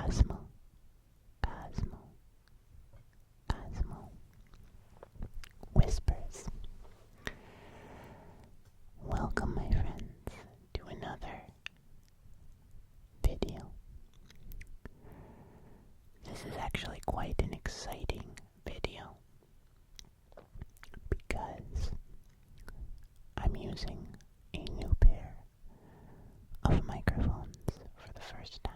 Cosmo, Cosmo, Cosmo Whispers. Welcome, my friends, to another video. This is actually quite an exciting video because I'm using a new pair of microphones for the first time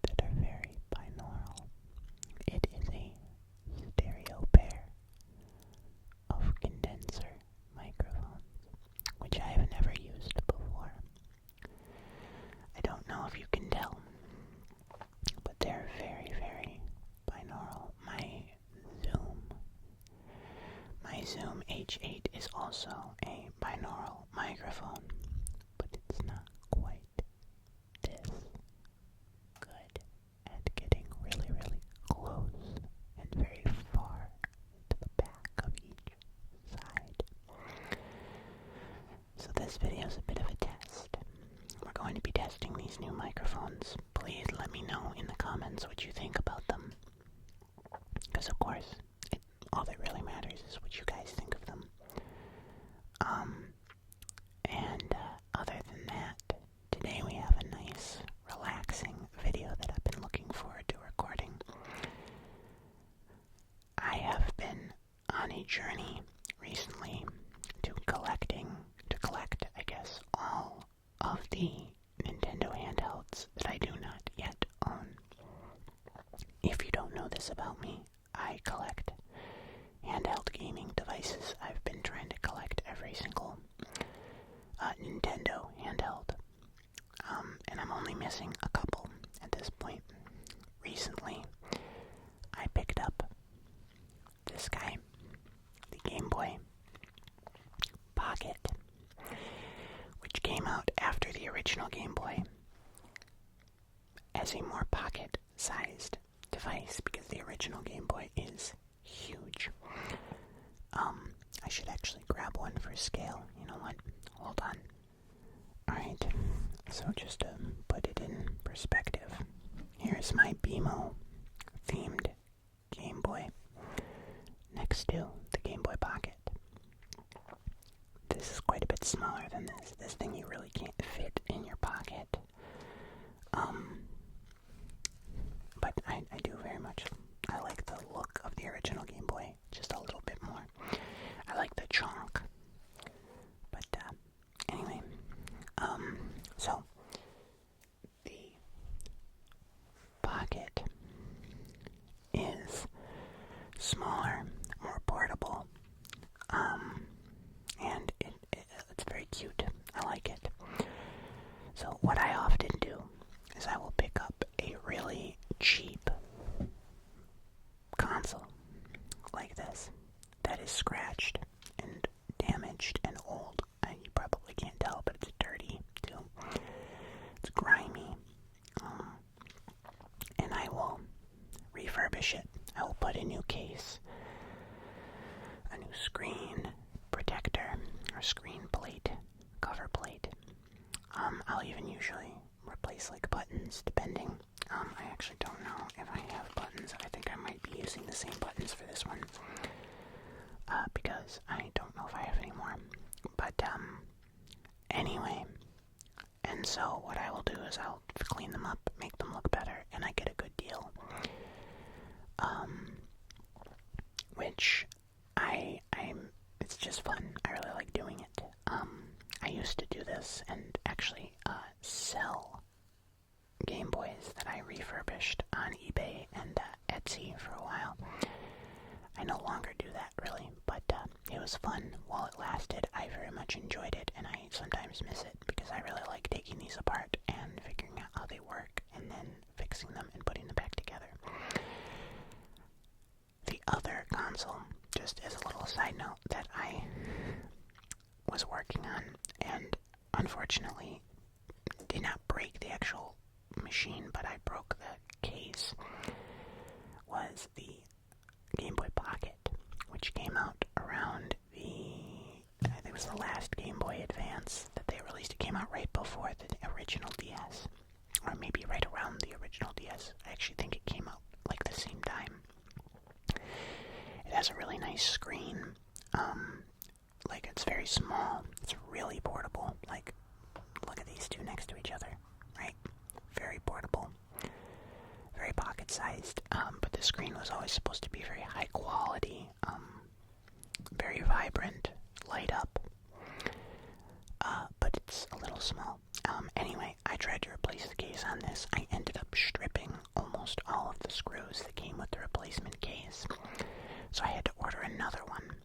that are very binaural. It is a stereo pair of condenser microphones, which I have never used before. I don't know if you can tell, but they're very, very binaural. My Zoom H8 is also a binaural microphone, but it's not quite this good at getting really, really close and very far to the back of each side. So this video is a bit of a test. We're going to be testing these new microphones. Please let me know in the comments what you think about them. Because of course, all that really matters is what you guys think of them. Other than that, today we have a nice, relaxing video that I've been looking forward to recording. I have been on a journey recently to collect, I guess, all of the Nintendo handhelds that I do not yet own. If you don't know this about me, I collect handheld gaming devices. I've been trying to collect every single Nintendo handheld, and I'm only missing a couple at this point. Recently, I picked up this guy, the Gameboy Pocket, which came out after the original Game Boy as a more pocket-sized device, because the original Game Boy is huge. I should actually grab one for scale. You know what? Hold on. Alright, so just to put it in perspective, here's my BMO-themed Game Boy next to the Game Boy Pocket. This is quite a bit smaller than this. This thing you really can't fit in your pocket. But I do very much, I like the look of the original Game Boy just a little bit more. I like the chonk. But anyway, so the Pocket is smaller, more portable, and it's very cute. I like it. So what I often do is I will pick up a really cheap console like this that is scratched and damaged and old. You probably can't tell, but it's dirty too. It's grimy. And I will refurbish it. I will put a new case, a new screen protector, or screen plate, cover plate. I'll even usually replace like buttons, depending. I actually don't know if I have buttons. I think I might be using the same buttons for this one, because I don't know if I have any more. But anyway, and so what I will do is I'll clean them up, make them look better, and I get a good deal. Which it's just fun. I really like doing it. I used to do this and actually sell Game Boys that I refurbished on eBay and Etsy for a while. I no longer do that really, but it was fun while it lasted. I very much enjoyed it, and I sometimes miss it because I really like taking these apart and figuring out how they work and then fixing them and putting them back together. The other console, just as a little side note, that I was working on and unfortunately did not break the actual machine, but I broke the case, was the Game Boy Pocket, which came out around I think it was the last Game Boy Advance that they released. It came out right before the original DS, or maybe right around the original original DS. I actually think it came out like the same time. It has a really nice screen. Like, it's very small. It's really portable. Like, look at these two next to each other, right? Very portable. Very pocket-sized. But the screen was always supposed to be very high quality. Very vibrant. Light up. But it's a little small. Anyway, I tried to replace the case on this. I ended up stripping almost all of the screws that came with the replacement case. So I had to order another one.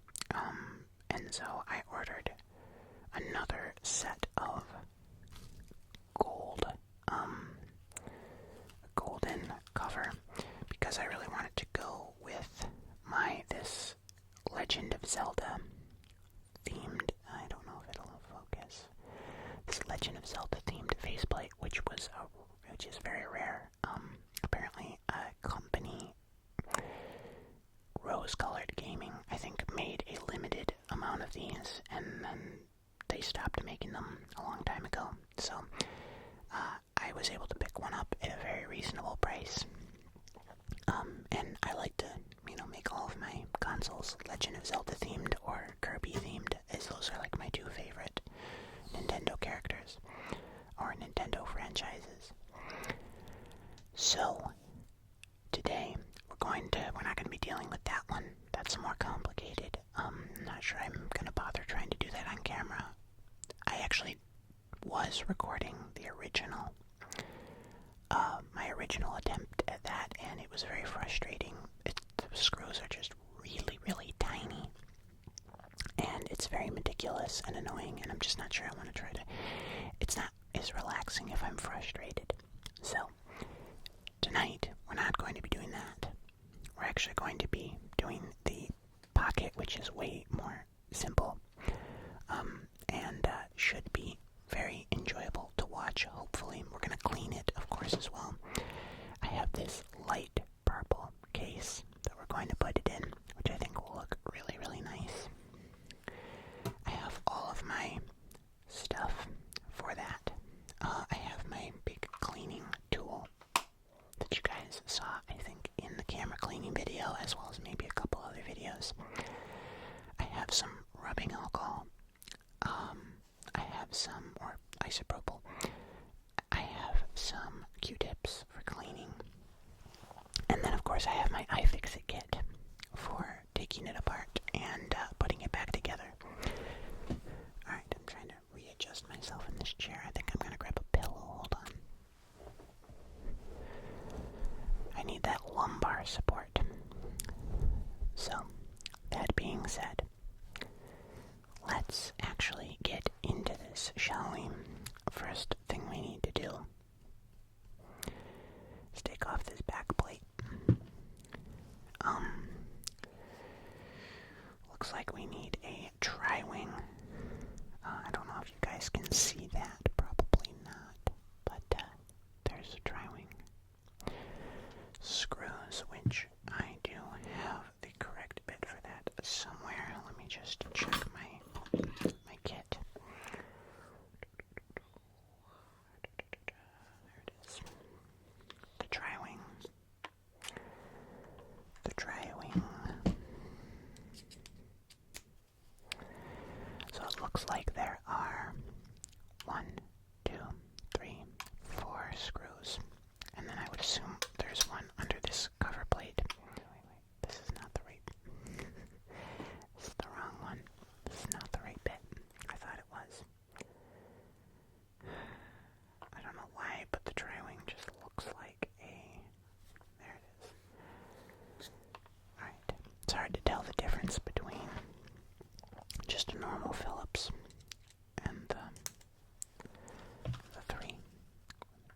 And so I ordered another set of golden cover, because I really wanted to go with this Legend of Zelda themed, I don't know if it'll focus, this Legend of Zelda themed faceplate, which is very rare. Apparently a company, Rose Colored Gaming, I think, made a limited amount of these, and then they stopped making them a long time ago. So I was able to pick one up at a very reasonable price. And I like to, make all of my consoles Legend of Zelda themed or Kirby themed, as those are like my two favorite Nintendo characters or Nintendo franchises. So today we're not going to be dealing with that one. That's more complicated. I'm not sure I'm going to bother trying to do that on camera. I actually was recording the original, my original attempt at that, and it was very frustrating. The screws are just really, really tiny, and it's very meticulous and annoying, and I'm just not sure I want to try to. It's not as relaxing if I'm frustrated. So tonight we're not going to be doing that. We're actually going to be doing the pocket, which is way more simple, and should be very enjoyable to watch, hopefully. We're going to clean it, of course, as well. I have this light purple case that we're going to put it in, which I think will look really, really nice. I have all of my stuff for that. I have my big cleaning tool that you guys saw, I think, in the camera cleaning video, as well as maybe a couple other videos. I have some rubbing alcohol. I have some, or isopropyl. I have some Q-tips for cleaning. And then, of course, I have my iFixit kit for taking it apart and putting it back together. Alright, I'm trying to readjust myself in this chair. I think I'm going to grab a pillow. Hold on. I need that lumbar support. So, that being said, let's actually get into this, shall we? First thing we need to do is take off this back plate. Looks like we need a tri-wing. I don't know if you guys can see that. Probably not. But there's a tri-wing. Screws, which I do have the correct bit for that somewhere. Let me just check my kit. There it is. The tri-wing. So it looks like there are 1, 2, 3, 4 screws. And then I would assume there's one under this cover plate. Wait, this is not the right. This is the wrong one. This is not the right bit. I thought it was. I don't know why, but the tri-wing just looks like a... There it is. Alright. It's hard to tell the difference between just a normal Phillips and the 3.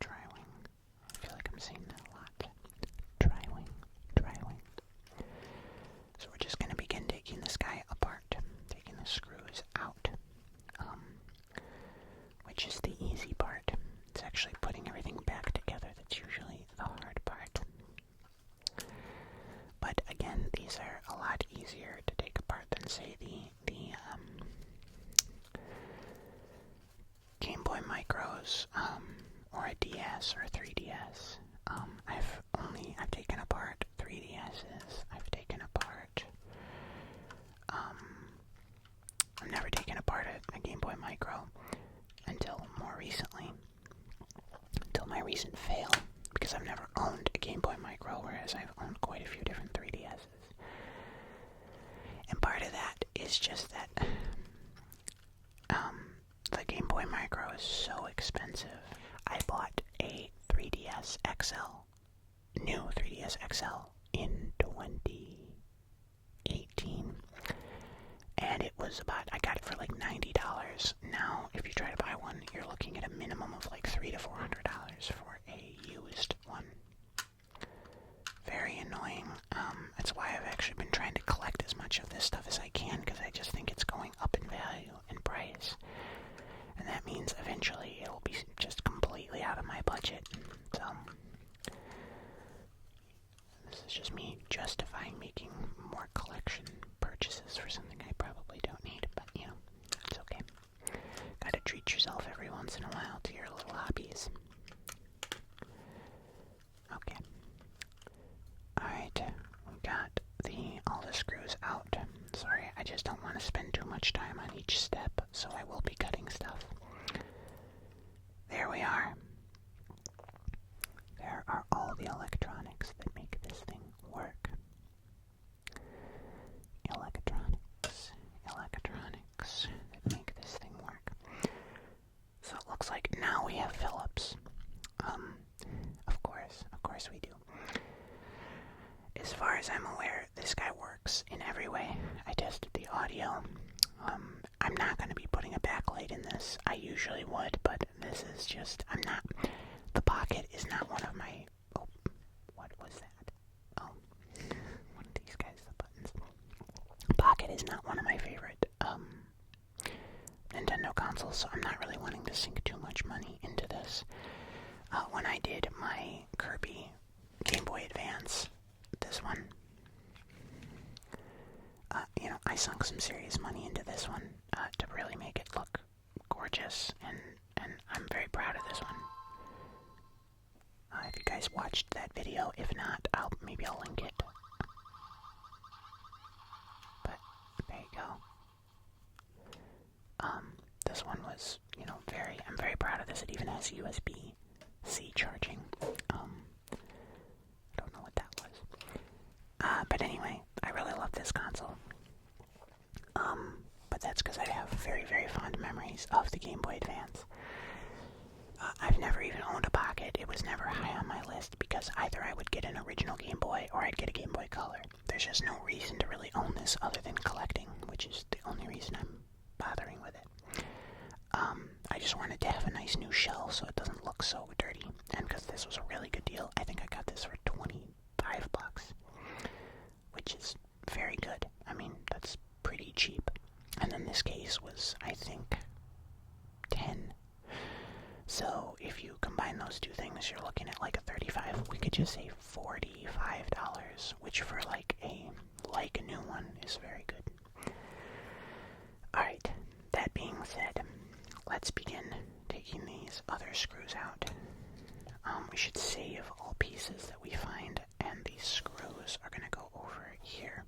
Tri-wing. I feel like I'm saying that a lot. Tri-wing. So we're just going to begin taking this guy apart. Taking the screws out. Which is the easy part. It's actually putting everything back together that's usually the hard part. But again, these are a lot easier to take apart than, say, the Gameboy Micros, or a DS or a 3DS. I've taken apart 3DSs. I've taken apart, I've never taken apart a Game Boy Micro until more recently, until my recent fail, because I've never owned a Game Boy Micro, whereas I've owned quite a few different 3DSs. And part of that is just that, the Game Boy Micro is so expensive. I bought a 3DS XL, new 3DS XL, in 2018, and it was I got it for like $90. Now, if you try to buy one, you're looking at a minimum of like $300 to $400 for a used one. Very annoying. That's why I've actually been trying to collect as much of this stuff as I can, because I just think it's going up in value and price. And that means eventually it'll be just completely out of my budget. So, this is just me justifying making more collection purchases for something I probably don't need, but you know, it's okay. Gotta treat yourself every once in a while to your little hobbies. Okay. Alright, we got all the screws out. Sorry, I just don't want to spend too much time on each step, so I will be cutting stuff. There we are. There are all the electronics that make this thing work. Electronics that make this thing work. So it looks like now we have Philips. Of course we do. As far as I'm aware, this guy works in every way. I tested the audio. I'm not going to be putting a backlight in this. I usually would, but this is just, the pocket is not one of my, what was that? One of these guys, the buttons. Pocket is not one of my favorite, Nintendo consoles, so I'm not really wanting to sink too much money into this. When I did my Kirby Game Boy Advance, this one, I sunk some serious money into this one to really make it look gorgeous, and I'm very proud of this one. If you guys watched that video, if not, maybe I'll link it. But there you go. This one was, I'm very proud of this. It even has USB-C charging. I don't know what that was. But anyway, I really love this console. But that's because I have very, very fond memories of the Game Boy Advance. I've never even owned a Pocket. It was never high on my list because either I would get an original Game Boy or I'd get a Game Boy Color. There's just no reason to really own this other than collecting, which is the only reason I'm bothering with it. I just wanted to have a nice new shell so it doesn't look so dirty. And because this was a really good deal, I think I got this for $25, which is very good. I mean, that's pretty cheap. And then this case was, I think, $10. So if you combine those two things, you're looking at like a $35. We could just say $45, which for like a new one is very good. Alright, that being said, let's begin taking these other screws out. We should save all pieces that we find, and these screws are going to go over here.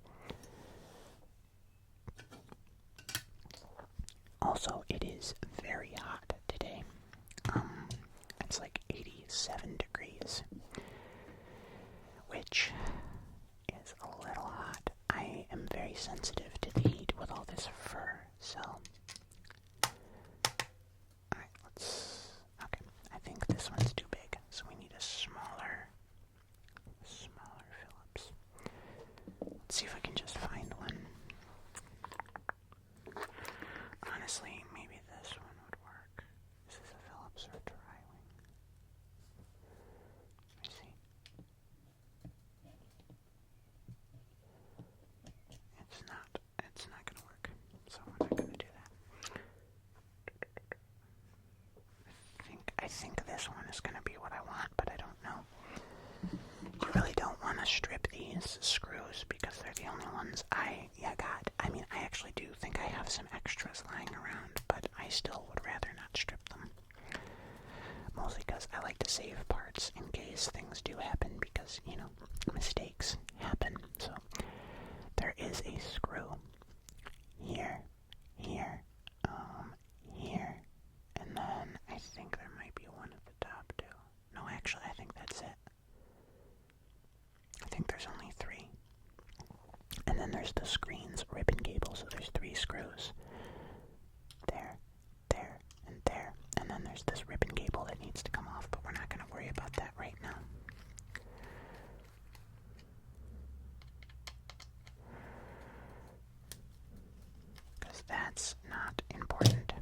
Also, it is very hot today. It's like 87 degrees, which is a little hot. I am very sensitive to the heat with all this fur, so... Alright, okay, I think this one's too big, so we need a smaller Phillips. Let's see if I can just find one. Honestly, maybe this one would work. Is this a Phillips or a Tri-Wing? Let me see. It's not gonna work. So we're not gonna do that. I think this one is gonna be what I want, but I don't know. You really don't want to strip these screws because they're the only ones I got. I mean, I actually do think I have some extras lying around, but I still would rather not strip them. Mostly because I like to save parts in case things do happen, because, you know, mistakes happen. So there is a screw here, here, here, and then I think there might be one at the top too. No, actually, I think that's it. I think there's only 3. And then there's the screen's ribbon cable, so there's 3 screws. There, there, and there. And then there's this ribbon cable that needs to come off, but we're not going to worry about that right now. Because that's not important.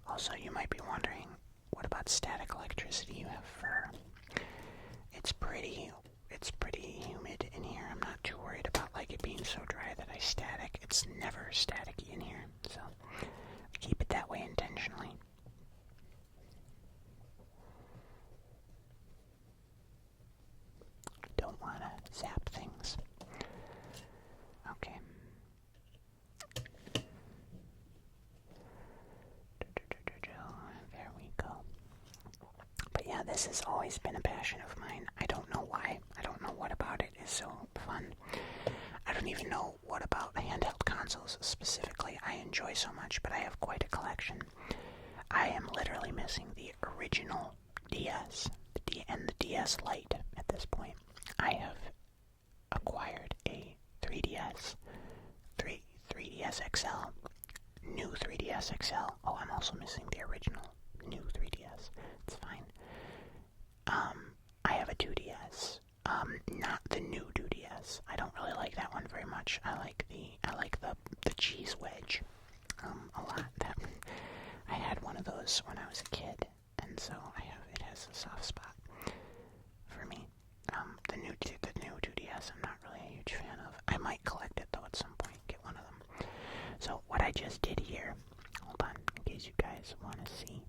Also, you might be wondering, what about static electricity? You have fur. It's pretty humid in here. I'm not too worried about like it being so dry that I static. It's never staticky in here, so I keep it that way intentionally. Don't want to zap things. Okay. There we go. But yeah, this has always been a passion of mine. I don't know why. I don't know what about it is so fun. I don't even know what about handheld consoles specifically I enjoy so much, but I have quite a collection. I am literally missing the original DS and the DS Lite at this point. I have acquired a 3DS, 3DS XL, new 3DS XL. Oh, I'm also missing the original new 3DS. It's fine. I have a 2DS. Not the new 2DS. I don't really like that one very much. I like the cheese wedge a lot. I had one of those when I was a kid, and so it has a soft spot for me. The new 2DS I'm not really a huge fan of. I might collect it though at some point, get one of them. So what I just did here, hold on, in case you guys want to see,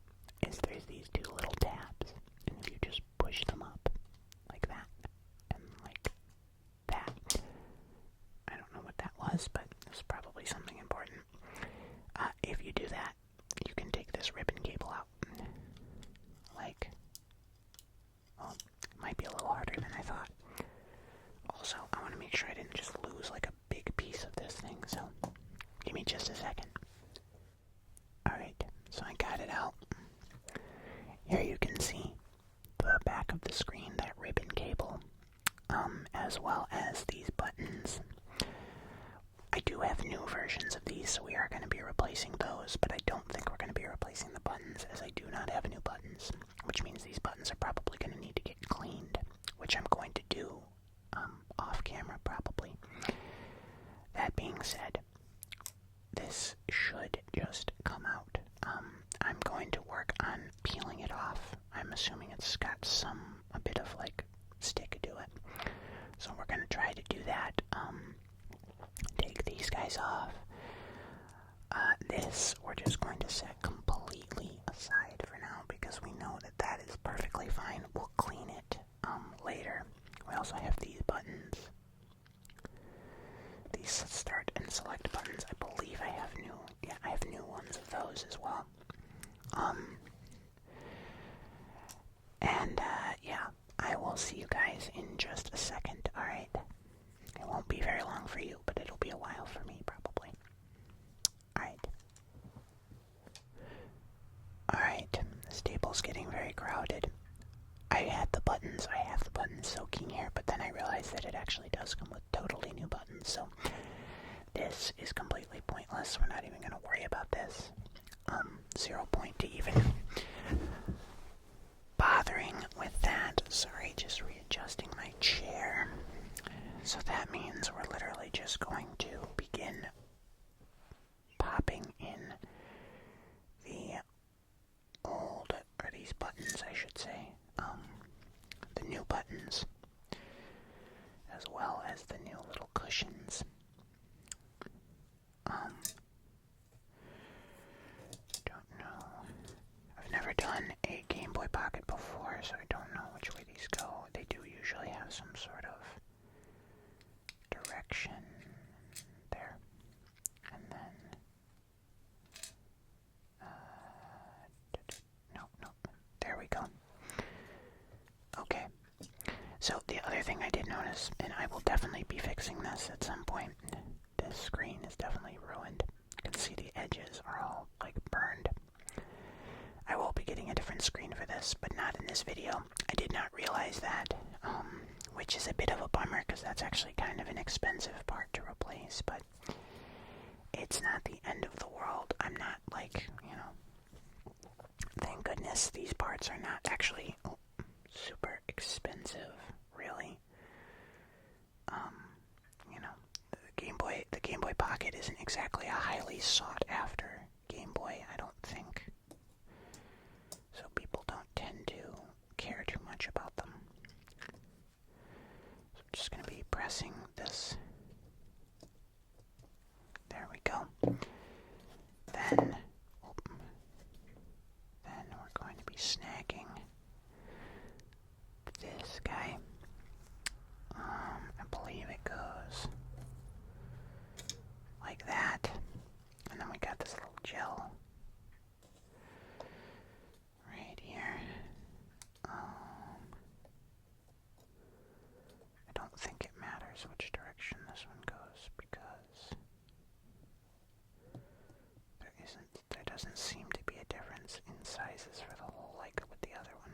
is there's these 2 little tabs, and if you just push them up like that and like that, I don't know what that was, but it was probably something important. If you do that, you can take this ribbon cable out. Like, well, it might be a little harder than I thought. Also, I want to make sure I didn't just lose like a big piece of this thing, so give me just a second. Alright, so I got it out. Here you can see the back of the screen, that ribbon cable, as well as these buttons. I do have new versions of these, so we are going to be replacing those, but I don't think we're going to be replacing the buttons, as I do not have new buttons, which means these buttons are probably going to need to get cleaned, which I'm going to do off camera probably. That being said, this should just come out. I'm going to work on peeling it off. I'm assuming it's got a bit of like stick to it, so we're going to try to do that. Take these guys off. This we're just going to set completely aside for now because we know that that is perfectly fine. We'll clean it later. We also have these buttons. These start and select buttons. I believe I have new ones of those as well. Yeah, I will see you guys in just a second. Alright. It won't be very long for you, but it'll be a while for me, probably. Alright, this table's getting very crowded. I have the buttons soaking here, but then I realized that it actually does come with totally new buttons, so this is completely pointless. We're not even going to worry about this. 0 point to even bothering with that. Sorry, just readjusting my chair. So that means we're literally just going to begin popping in these buttons, I should say, the new buttons, as well as the new little cushions. Don't know. I've never done a Game Boy Pocket before, so I don't know which way these go. They do usually have some sort of direction there, and then definitely be fixing this at some point. This screen is definitely ruined. You can see the edges are all, like, burned. I will be getting a different screen for this, but not in this video. I did not realize that, which is a bit of a bummer, because that's actually kind of an expensive part to replace, but it's not the end of the world. I'm not, like, thank goodness these parts are not actually super expensive, really. The Game Boy Pocket isn't exactly a highly sought after Game Boy, I don't think. So people don't tend to care too much about them. So I'm just going to be pressing this. There we go. Then we're going to be snagging this guy. I believe it goes like that. And then we got this little gel right here. I don't think it matters which direction this one goes because there doesn't seem to be a difference in sizes for the whole, like with the other one.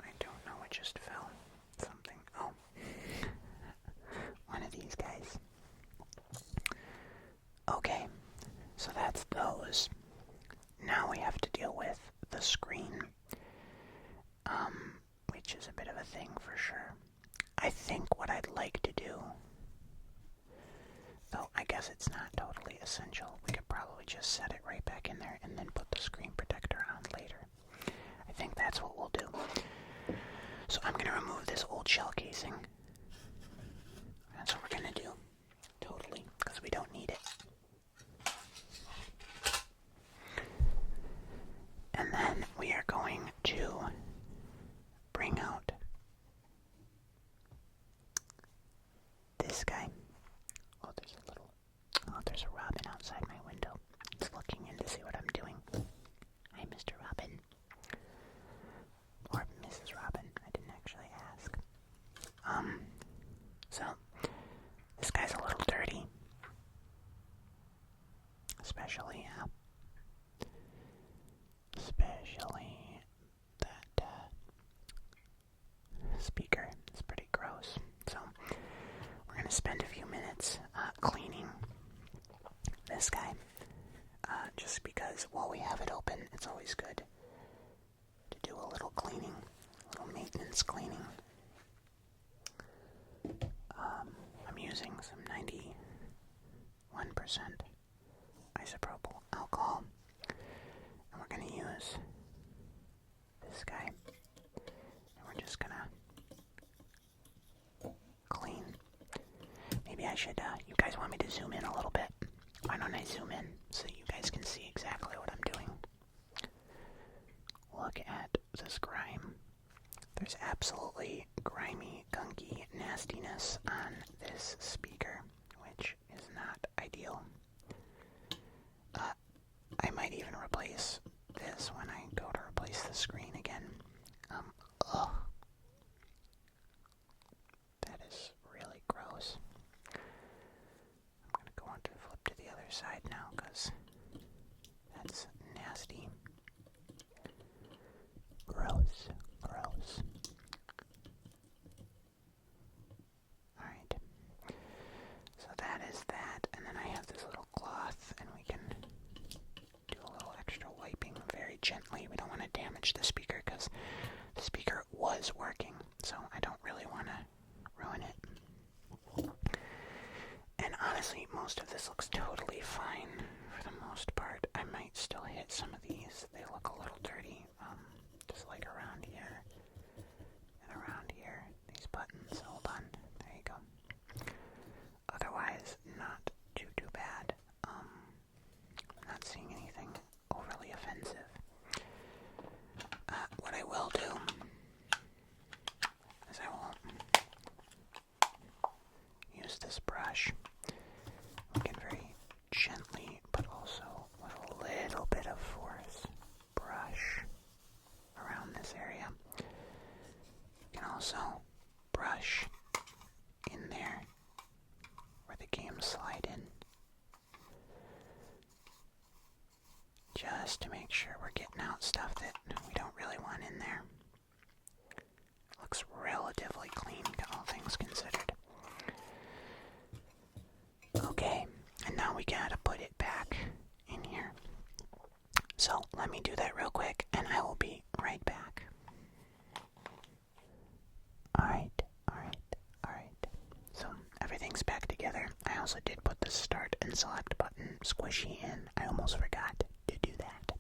I don't know, it just fell. Something. Oh. One of these guys. Okay, so that's those. Now we have to deal with the screen, which is a bit of a thing for sure. I think what I'd like to do, though I guess it's not totally essential, we could probably just set it right back in there and then put the screen protector on later. I think that's what we'll do. So I'm going to remove this old shell casing. That's what we're going to do. Totally, because we don't need it. And then we are going to bring out this guy. Oh, there's a robin outside my window. It's looking in to see what I'm doing. Hi, Mr. Robin. Or Mrs. Robin. I didn't actually ask. So, this guy's a little dirty. Especially that speaker is pretty gross. So, we're going to spend a few minutes cleaning this guy. Just because while we have it open, it's always good to do a little cleaning, a little maintenance cleaning. I'm using some 91% isopropyl alcohol, and we're going to use this guy, and we're just going to clean. Maybe I should, you guys want me to zoom in a little bit? Why don't I zoom in so you guys can see exactly what I'm doing? Look at this grime. There's absolutely grimy, gunky nastiness on this speaker, which is not ideal. I might even replace this when I go to replace the screen again. That is really gross. I'm going to go on to flip to the other side now, because that's nasty. Gross. Alright. So that is that, and then I have this little cloth, and we can do a little extra wiping very gently. We don't want to damage the speaker, because the speaker was working, so I don't really want to ruin it. And honestly, most of this looks totally fine for the most part. I might still hit some of these. They look a little dirty, just like around here and around here. These buttons, hold on, there you go. Otherwise, not too bad. I'm not seeing anything overly offensive. What I will do is I will use this brush. We can very gently, but also with a little bit of force, brush around this area. You can also brush in there where the games slide in, just to make sure we're getting out stuff that we don't really want in there. Looks relatively clean, all things considered. Okay, and now we gotta put it back in here. So let me do that real quick, and I will be right back. Alright. So everything's back together. I also did put the start and select button squishy in. I almost forgot to do that.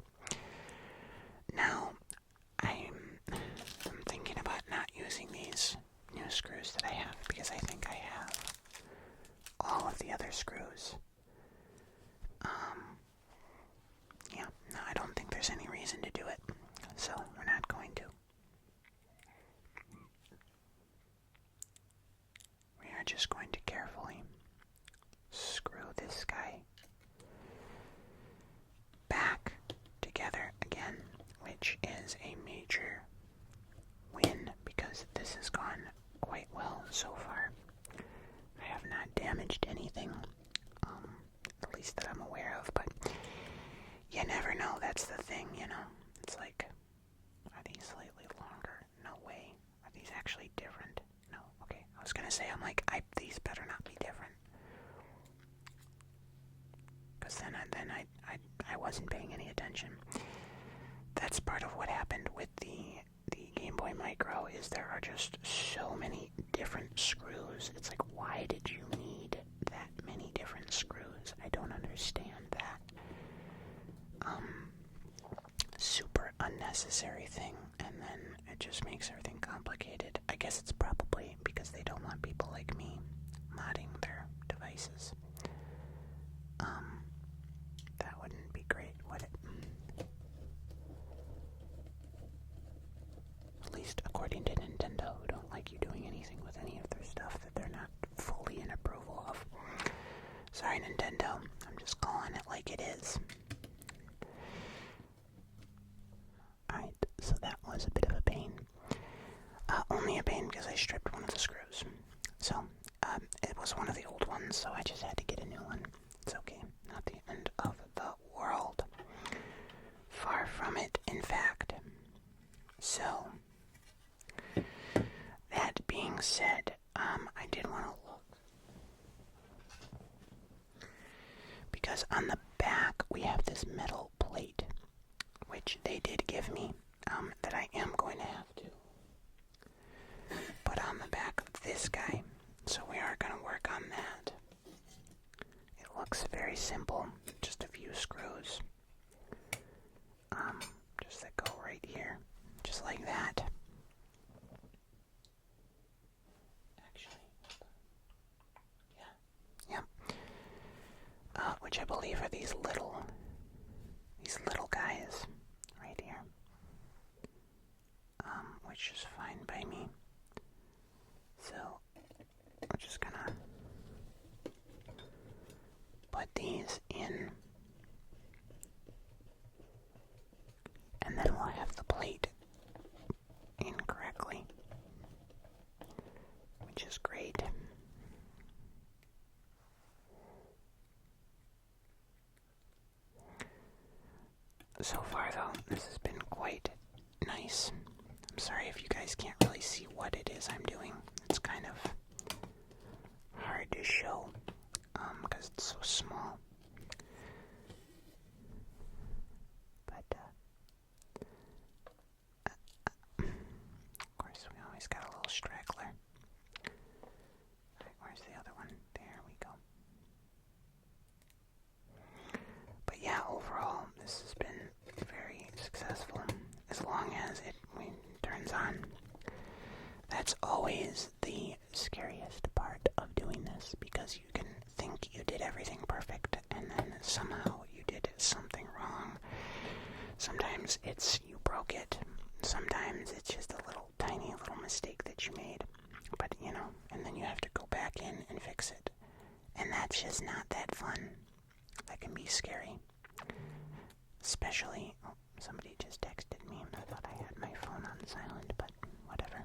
Now, I'm thinking about not using these new screws that I have because I think I have all of the other screws. Yeah, no, I don't think there's any reason to do it, so we're not going to. We are just going to carefully screw this guy back together again, which is a major win because this has gone quite well so far. I have not damaged anything, at least that I'm aware of, but you never know. That's the thing, you know. It's like, are these slightly longer? No way. Are these actually different? No. Okay. I was gonna say, I'm like, these better not be different. Because then I wasn't paying any attention. That's part of what happened with the Game Boy Micro, is there are just so many different screws. It's like, why did you need that many different screws? I don't understand that. Super unnecessary thing, and then it just makes everything complicated. I guess it's probably because they don't want people like me modding their devices. That wouldn't be great, would it? At least according to Nintendo, who don't like you doing anything with any of their stuff that they're not fully in approval of. Sorry, Nintendo. I'm just calling it like it is. Alright, so that was a bit of a pain. Only a pain because I stripped one of the screws. So, it was one of the old ones, so I just had to get a new one. It's okay. Not the end of the world. Far from it, in fact. So, that being said, I did want to look. Because on the back, we have this metal plate, which they did give me, that I am going to have to put on the back of this guy. So we are going to work on that. It looks very simple, just a few screws, just that go right here, just like that. Actually, yeah. Which I believe are these little guys right here, which is fine by me. So we're just gonna put these in, and then we'll have the plate in correctly, which is great. So far, though, this has been quite nice. I'm sorry if you guys can't really see what it is I'm doing. It's kind of hard to show, because it's so small. But, of course, we always got a little straggler. Alright, where's the other one? There we go. But yeah, overall, this has been very successful, as long as it turns on. That's always the scariest part of doing this, because you can think you did everything perfect, and then somehow you did something wrong. Sometimes it's you broke it, sometimes it's just a tiny little mistake that you made, but and then you have to go back in and fix it, and that's just not that fun. That can be scary. Especially, somebody just texted me and I thought I had my phone on silent, but whatever.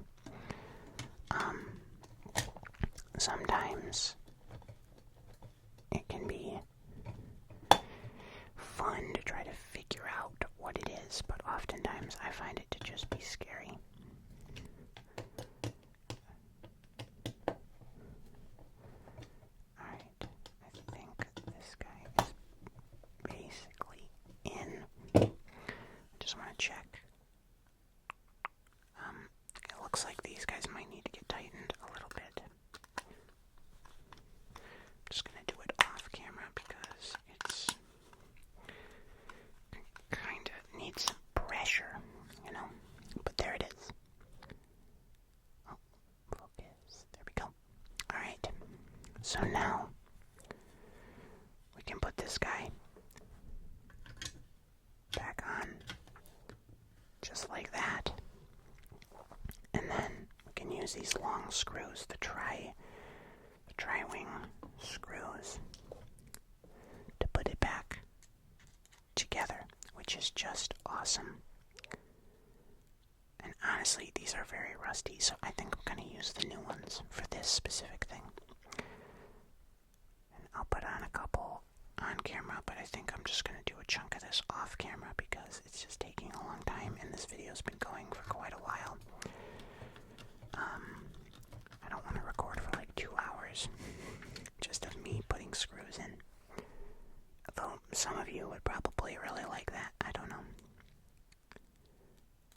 sometimes it can be fun to try to figure out what it is, but oftentimes I find it to just be scary. Alright, I think this guy is basically in. I just want to check. It looks like these guys might need to get tightened a little bit. I'm just going to do it off camera because it's kind of needs some pressure, you know, but there it is. Oh, focus. There we go. Alright, so now we can put this guy back on just like that. And then we can use these long screws, the tri-wing screws, to put it back together, which is just awesome. And honestly, these are very rusty, so I think I'm going to use the new ones for this specific thing. And I'll put on a couple on camera, but I think I'm just going to do a chunk of this off camera because it's just taking a long time, and this video's been going for quite a while. I don't want to record for like 2 hours just of me putting screws in. Though some of you would probably really like that. I don't know.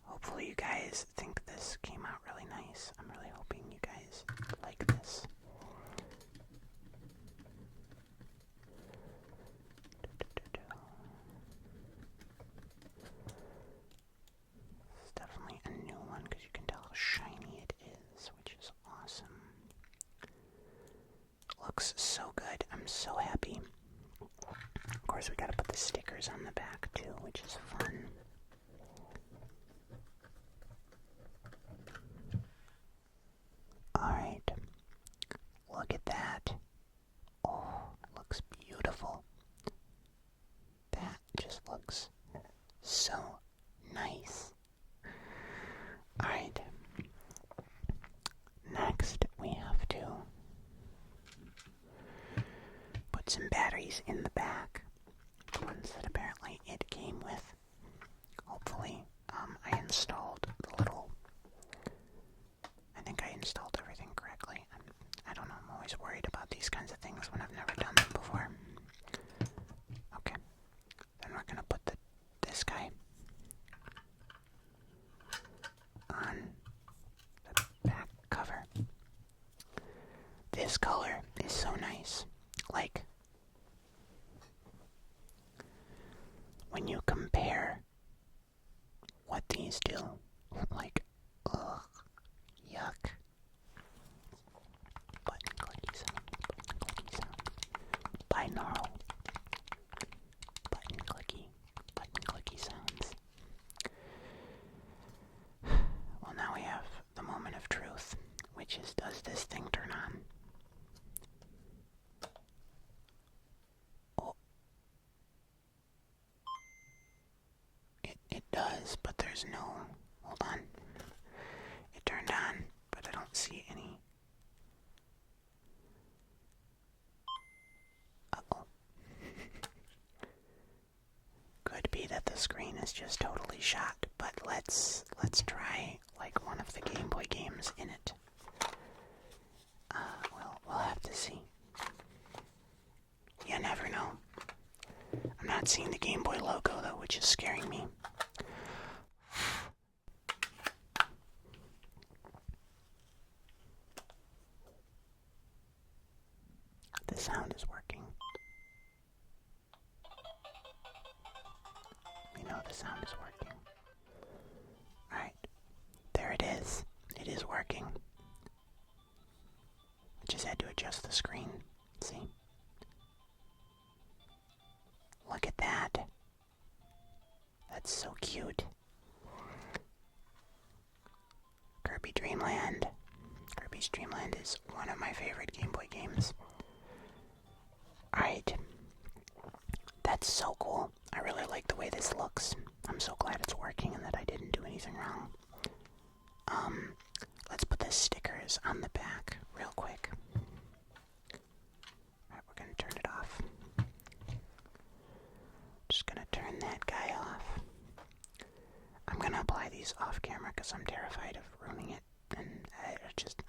Hopefully you guys think this came out really nice. I'm really hoping you guys like this. It's definitely a new one because you can tell how shiny it is, which is awesome. Looks so good. I'm so happy. Of course, we gotta put the stickers on the back too, which is fun. Alright. Look at that. Oh, looks beautiful. That just looks so nice. Alright. Next, we have to put some batteries in the back. The ones that apparently it came with. Hopefully, I installed the little... I think I installed everything correctly. I don't know, I'm always worried about these kinds of things when I've never done them before. Okay. Then we're gonna put this guy on the back cover. This color is so nice. Like, when you compare what these do, like, ugh, yuck. Button clicky sound, binaural, button clicky sounds. Well, now we have the moment of truth, which is, does this thing turn on? Oh. It does, but there's no, hold on. It turned on, but I don't see any. Uh-oh. Could be that the screen is just totally shot, but let's try like one of the Game Boy games in it. Well, we'll have to see. You never know. I'm not seeing the Game Boy logo though, which is scaring me. The sound is working. You know the sound is working. Alright. There it is. It is working. I just had to adjust the screen. See? Look at that. That's so cute. Kirby Dreamland. Kirby's Dreamland is one of my favorite Game Boy games. Alright. That's so cool. I really like the way this looks. I'm so glad it's working and that I didn't do anything wrong. Let's put the stickers on the back real quick. apply these off camera because I'm terrified of ruining it. And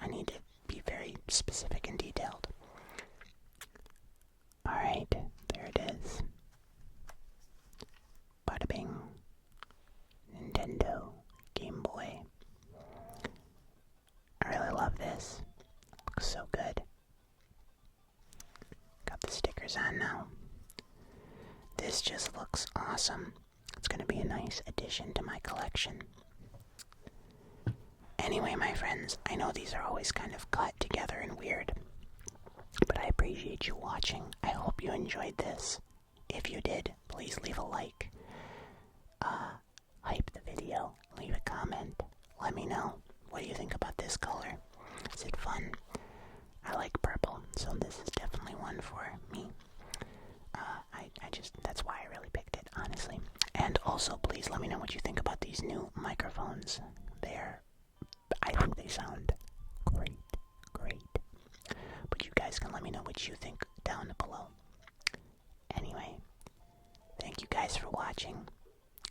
I need to be very specific and detailed. Alright, there it is. Bada bing. Nintendo Game Boy. I really love this. Looks so good. Got the stickers on now. This just looks awesome. It's going to be a nice addition to my collection. Anyway, my friends, I know these are always kind of cut together and weird, but I appreciate you watching. I hope you enjoyed this. If you did, please leave a like. Hype the video, leave a comment, let me know. What do you think about this color? Is it fun? I like purple, so this is definitely one for me. That's why I really picked it, honestly. And also, please let me know what you think about these new microphones. I think they sound great. But you guys can let me know what you think down below. Anyway, thank you guys for watching,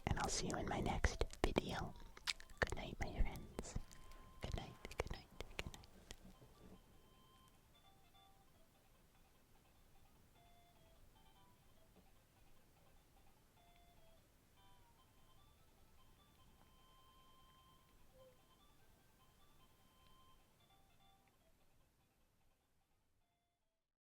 and I'll see you in my next video. Good night, my friends.